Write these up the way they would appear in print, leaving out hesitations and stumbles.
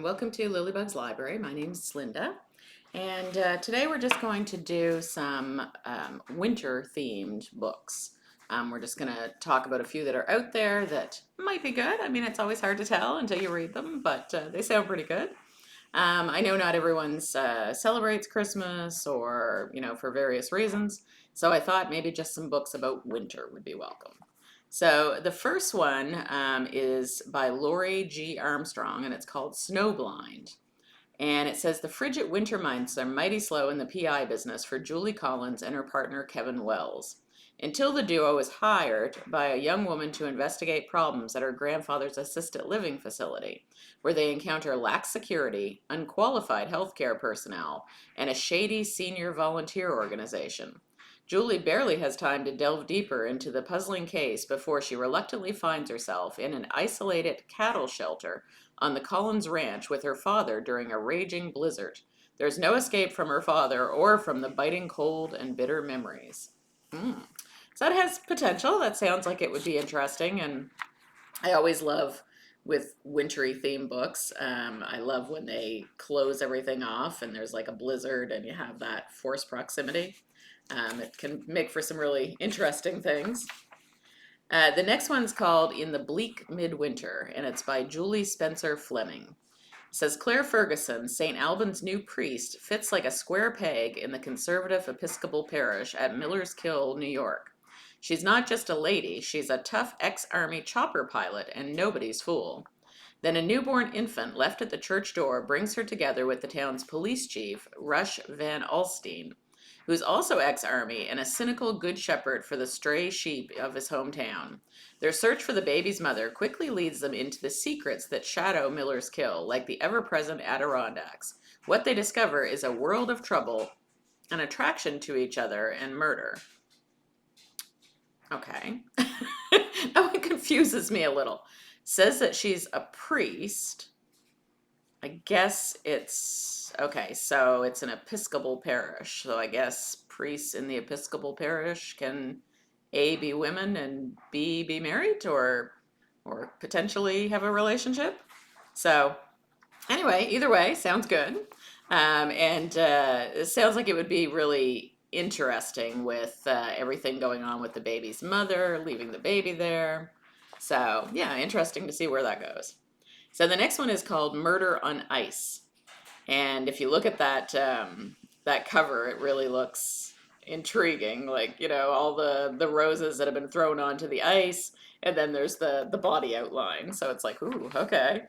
welcome to Lilybug's Library. My name is Linda, and today we're just going to do some winter-themed books. We're just going to talk about a few that are out there that might be good. I mean, it's always hard to tell until you read them, but they sound pretty good. I know not everyone's celebrates Christmas or, for various reasons, so I thought maybe just some books about winter would be welcome. So the first one is by Laurie G. Armstrong, and it's called Snowblind. And it says the frigid winter months are mighty slow in the PI business for Julie Collins and her partner Kevin Wells. Until the duo is hired by a young woman to investigate problems at her grandfather's assisted living facility, where they encounter lax security, unqualified healthcare personnel, and a shady senior volunteer organization. Julie barely has time to delve deeper into the puzzling case before she reluctantly finds herself in an isolated cattle shelter on the Collins Ranch with her father during a raging blizzard. There's no escape from her father or from the biting cold and bitter memories. So that has potential. That sounds like it would be interesting, and I always love with wintry theme books. I love when they close everything off and there's like a blizzard and you have that forced proximity. It can make for some really interesting things. The next one's called In the Bleak Midwinter, and it's by Julie Spencer Fleming. It says Claire Ferguson, St. Albans' new priest, fits like a square peg in the conservative Episcopal parish at Miller's Kill, New York. She's not just a lady, she's a tough ex-army chopper pilot and nobody's fool. Then a newborn infant left at the church door brings her together with the town's police chief, Rush Van Alstyne, who's also ex-army and a cynical good shepherd for the stray sheep of his hometown. Their search for the baby's mother quickly leads them into the secrets that shadow Miller's Kill, like the ever-present Adirondacks. What they discover is a world of trouble, an attraction to each other, and murder. Okay. That one confuses me a little. Says that she's a priest. I guess it's okay, so it's an Episcopal parish. So I guess priests in the Episcopal parish can A, be women, and B, be married, or potentially have a relationship. So anyway, either way, sounds good. And it sounds like it would be really interesting with everything going on with the baby's mother, leaving the baby there. So yeah, interesting to see where that goes. So the next one is called Murder on Ice. And if you look at that cover, it really looks intriguing. Like, all the roses that have been thrown onto the ice, and then there's the body outline. So it's like, ooh, okay.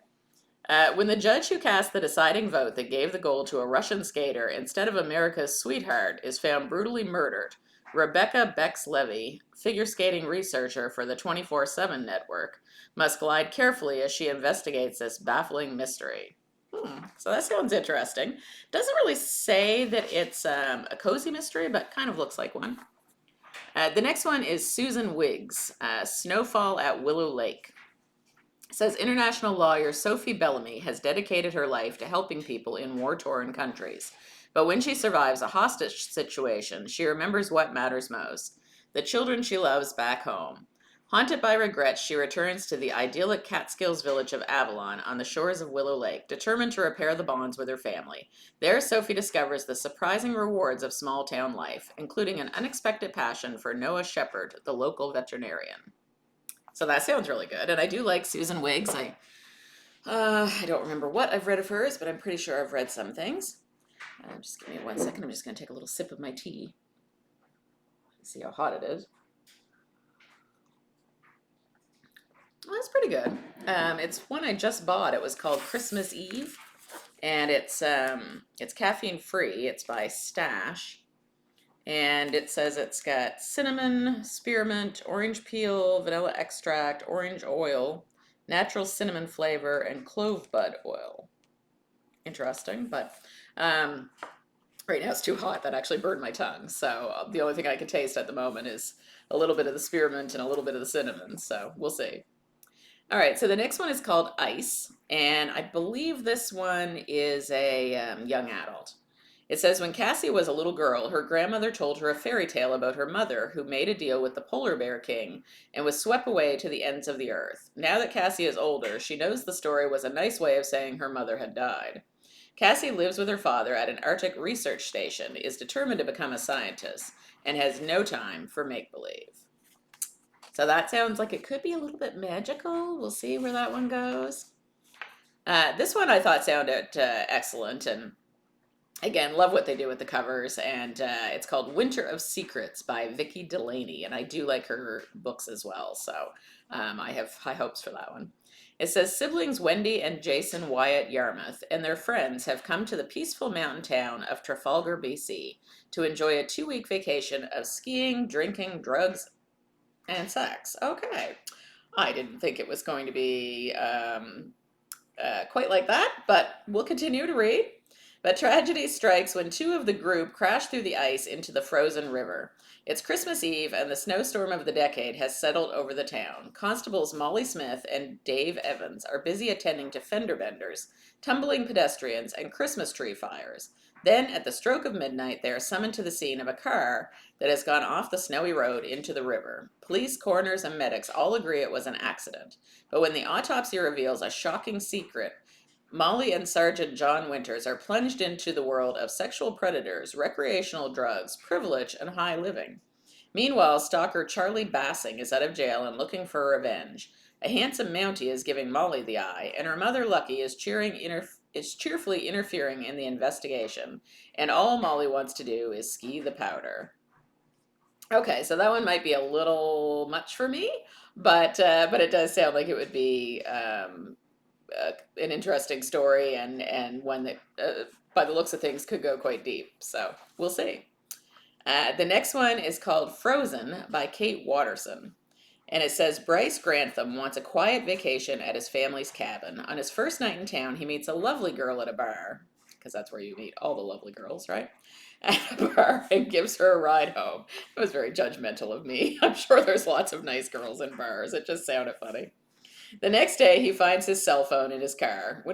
When the judge who cast the deciding vote that gave the gold to a Russian skater instead of America's sweetheart is found brutally murdered, Rebecca Bex-Levy, figure skating researcher for the 24/7 network, must glide carefully as she investigates this baffling mystery. So that sounds interesting. Doesn't really say that it's a cozy mystery, but kind of looks like one. The next one is Susan Wiggs, Snowfall at Willow Lake. It says international lawyer Sophie Bellamy has dedicated her life to helping people in war-torn countries. But when she survives a hostage situation, she remembers what matters most, the children she loves back home. Haunted by regrets, she returns to the idyllic Catskills village of Avalon on the shores of Willow Lake, determined to repair the bonds with her family. There, Sophie discovers the surprising rewards of small-town life, including an unexpected passion for Noah Shepherd, the local veterinarian. So that sounds really good, and I do like Susan Wiggs. I don't remember what I've read of hers, but I'm pretty sure I've read some things. Just give me 1 second. I'm just going to take a little sip of my tea. See how hot it is. Well, that's pretty good. It's one I just bought. It was called Christmas Eve, and it's caffeine free. It's by Stash. And it says it's got cinnamon, spearmint, orange peel, vanilla extract, orange oil, natural cinnamon flavor, and clove bud oil. Interesting, but right now it's too hot. That actually burned my tongue. So the only thing I can taste at the moment is a little bit of the spearmint and a little bit of the cinnamon. So we'll see. All right, so the next one is called Ice, and I believe this one is a young adult. It says when Cassie was a little girl, her grandmother told her a fairy tale about her mother who made a deal with the polar bear king and was swept away to the ends of the earth. Now that Cassie is older, she knows the story was a nice way of saying her mother had died. Cassie lives with her father at an Arctic research station, is determined to become a scientist, and has no time for make believe. So that sounds like it could be a little bit magical. We'll see where that one goes. This one I thought sounded excellent, and again, love what they do with the covers. And it's called Winter of Secrets by Vicki Delaney, and I do like her books as well. So I have high hopes for that one. It says siblings Wendy and Jason Wyatt Yarmouth and their friends have come to the peaceful mountain town of Trafalgar, BC, to enjoy a 2-week vacation of skiing, drinking, drugs, and sex. Okay. I didn't think it was going to be quite like that, but we'll continue to read. But tragedy strikes when two of the group crash through the ice into the frozen river. It's Christmas Eve, and the snowstorm of the decade has settled over the town. Constables Molly Smith and Dave Evans are busy attending to fender benders, tumbling pedestrians, and Christmas tree fires. Then, at the stroke of midnight, they are summoned to the scene of a car that has gone off the snowy road into the river. Police, coroners, and medics all agree it was an accident. But when the autopsy reveals a shocking secret, Molly and Sergeant John Winters are plunged into the world of sexual predators, recreational drugs, privilege, and high living. Meanwhile, stalker Charlie Bassing is out of jail and looking for revenge. A handsome Mountie is giving Molly the eye, and her mother Lucky is cheerfully interfering in the investigation. And all Molly wants to do is ski the powder. Okay, so that one might be a little much for me, but it does sound like it would be an interesting story and one that, by the looks of things, could go quite deep. So we'll see. The next one is called Frozen by Kate Watterson. And it says Bryce Grantham wants a quiet vacation at his family's cabin. On his first night in town, he meets a lovely girl at a bar, because that's where you meet all the lovely girls, right? At a bar, and gives her a ride home. It was very judgmental of me. I'm sure there's lots of nice girls in bars. It just sounded funny. The next day, he finds his cell phone in his car.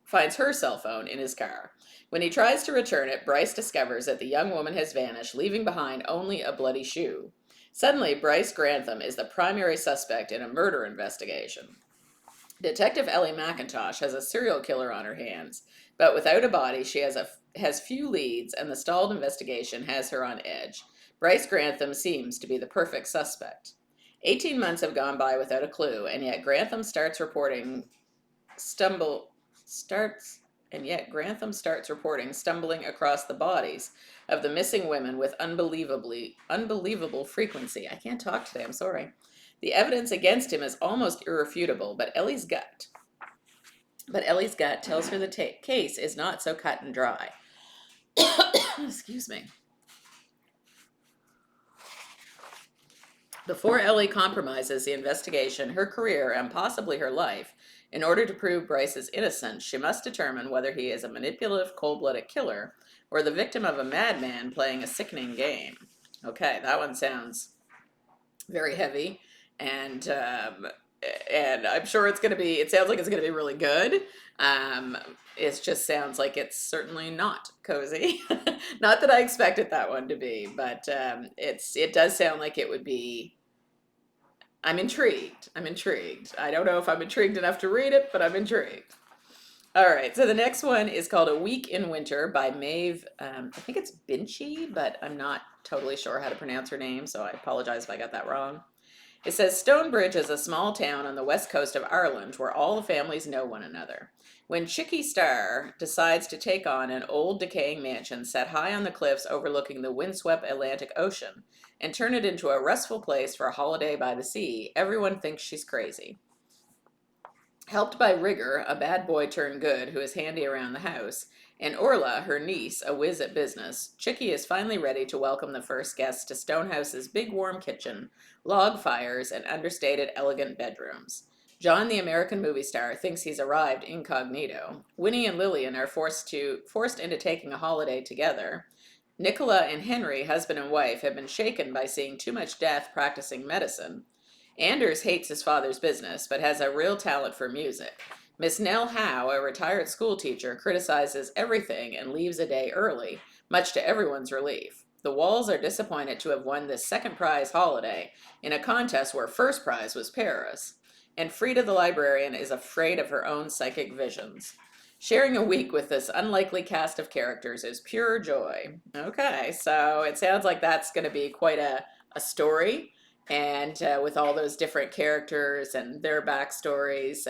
Finds her cell phone in his car. When he tries to return it, Bryce discovers that the young woman has vanished, leaving behind only a bloody shoe. Suddenly, Bryce Grantham is the primary suspect in a murder investigation. Detective Ellie McIntosh has a serial killer on her hands, but without a body, she has few leads, and the stalled investigation has her on edge. Bryce Grantham seems to be the perfect suspect. 18 months have gone by without a clue, and yet Grantham starts reporting stumbling across the bodies of the missing women with unbelievable frequency. I can't talk today, I'm sorry. The evidence against him is almost irrefutable, but Ellie's gut tells her the case is not so cut and dry. Excuse me. Before Ellie compromises the investigation, her career, and possibly her life, in order to prove Bryce's innocence, she must determine whether he is a manipulative, cold-blooded killer or the victim of a madman playing a sickening game. Okay, that one sounds very heavy, and I'm sure it's going to be, it sounds like it's going to be really good. It just sounds like it's certainly not cozy. Not that I expected that one to be, but it does sound like it would be. I'm intrigued. I don't know if I'm intrigued enough to read it, but I'm intrigued. All right, so the next one is called A Week in Winter by Maeve, I think it's Binchy, but I'm not totally sure how to pronounce her name, so I apologize if I got that wrong. It says Stonebridge is a small town on the west coast of Ireland where all the families know one another. When Chicky Starr decides to take on an old decaying mansion set high on the cliffs overlooking the windswept Atlantic Ocean and turn it into a restful place for a holiday by the sea, everyone thinks she's crazy. Helped by Rigger, a bad boy turned good who is handy around the house, and Orla, her niece, a whiz at business, Chicky is finally ready to welcome the first guests to Stonehouse's big warm kitchen, log fires, and understated elegant bedrooms. John, the American movie star, thinks he's arrived incognito. Winnie and Lillian are forced into taking a holiday together. Nicola and Henry, husband and wife, have been shaken by seeing too much death practicing medicine. Anders hates his father's business, but has a real talent for music. Miss Nell Howe, a retired school teacher, criticizes everything and leaves a day early, much to everyone's relief. The Walls are disappointed to have won this second prize holiday in a contest where first prize was Paris. And Frida the librarian is afraid of her own psychic visions. Sharing a week with this unlikely cast of characters is pure joy. Okay, so it sounds like that's going to be quite a story, and with all those different characters and their backstories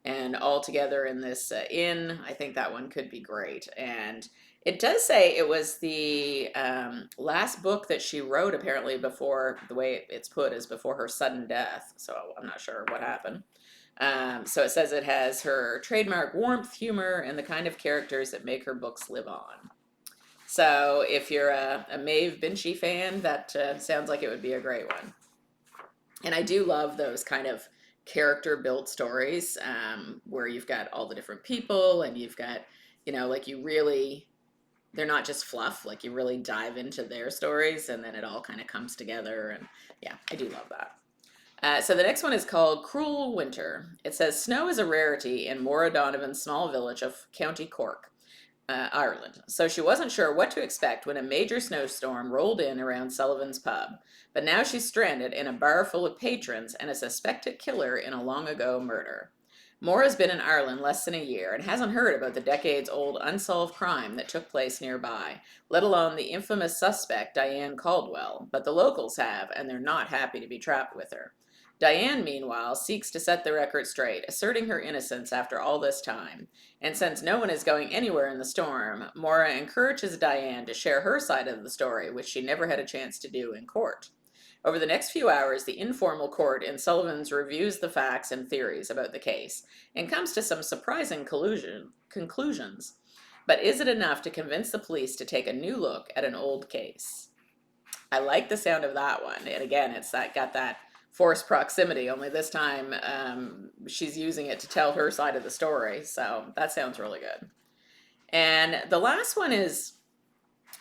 and all together in this inn. I think that one could be great. And it does say it was the last book that she wrote, apparently, before, the way it's put is before her sudden death. So I'm not sure what happened. So it says it has her trademark warmth, humor, and the kind of characters that make her books live on. So if you're a Maeve Binchy fan, that sounds like it would be a great one. And I do love those kind of character built stories, where you've got all the different people and you've got, like you really, they're not just fluff, like you really dive into their stories and then it all kind of comes together. And yeah, I do love that. So the next one is called Cruel Winter. It says snow is a rarity in Maura Donovan's small village of County Cork, Ireland. So she wasn't sure what to expect when a major snowstorm rolled in around Sullivan's pub. But now she's stranded in a bar full of patrons and a suspected killer in a long ago murder. Maura's been in Ireland less than a year and hasn't heard about the decades-old unsolved crime that took place nearby, let alone the infamous suspect Diane Caldwell. But the locals have, and they're not happy to be trapped with her. Diane, meanwhile, seeks to set the record straight, asserting her innocence after all this time. And since no one is going anywhere in the storm, Maura encourages Diane to share her side of the story, which she never had a chance to do in court. Over the next few hours, the informal court in Sullivan's reviews the facts and theories about the case and comes to some surprising conclusions. But is it enough to convince the police to take a new look at an old case? I like the sound of that one. And again, it's got that forced proximity, only this time she's using it to tell her side of the story. So that sounds really good. And the last one is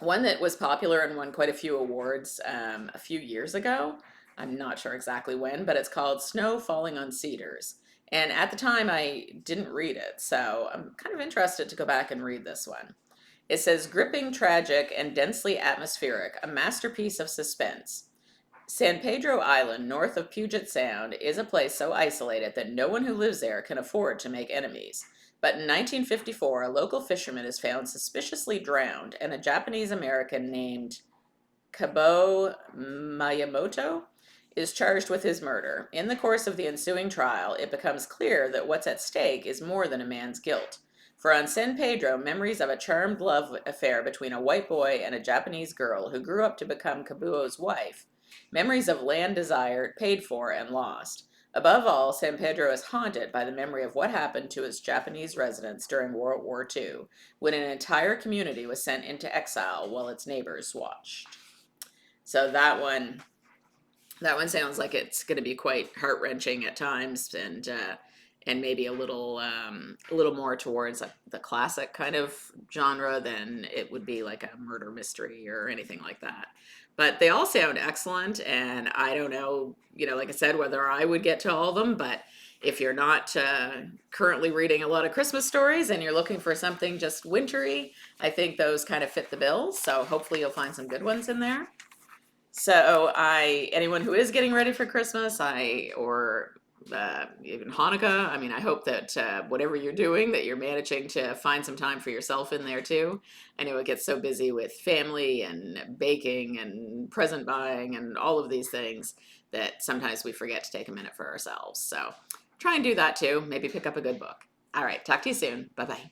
one that was popular and won quite a few awards a few years ago. I'm not sure exactly when, but it's called Snow Falling on Cedars. And at the time, I didn't read it, so I'm kind of interested to go back and read this one. It says, gripping, tragic, and densely atmospheric, a masterpiece of suspense. San Pedro Island, north of Puget Sound, is a place so isolated that no one who lives there can afford to make enemies. But in 1954, a local fisherman is found suspiciously drowned, and a Japanese-American named Kabo Miyamoto is charged with his murder. In the course of the ensuing trial, it becomes clear that what's at stake is more than a man's guilt. For on San Pedro, memories of a charmed love affair between a white boy and a Japanese girl who grew up to become Kabuo's wife, memories of land desired, paid for, and lost. Above all, San Pedro is haunted by the memory of what happened to its Japanese residents during World War II, when an entire community was sent into exile while its neighbors watched. So that one sounds like it's going to be quite heart-wrenching at times, and maybe a little more towards the classic kind of genre than it would be like a murder mystery or anything like that. But they all sound excellent, and I don't know, like I said, whether I would get to all of them, but if you're not currently reading a lot of Christmas stories and you're looking for something just wintry, I think those kind of fit the bill. So hopefully you'll find some good ones in there. So anyone who is getting ready for Christmas, or even Hanukkah, I mean, I hope that whatever you're doing, that you're managing to find some time for yourself in there too. I know it gets so busy with family and baking and present buying and all of these things that sometimes we forget to take a minute for ourselves. So try and do that too. Maybe pick up a good book. All right, talk to you soon. Bye-bye.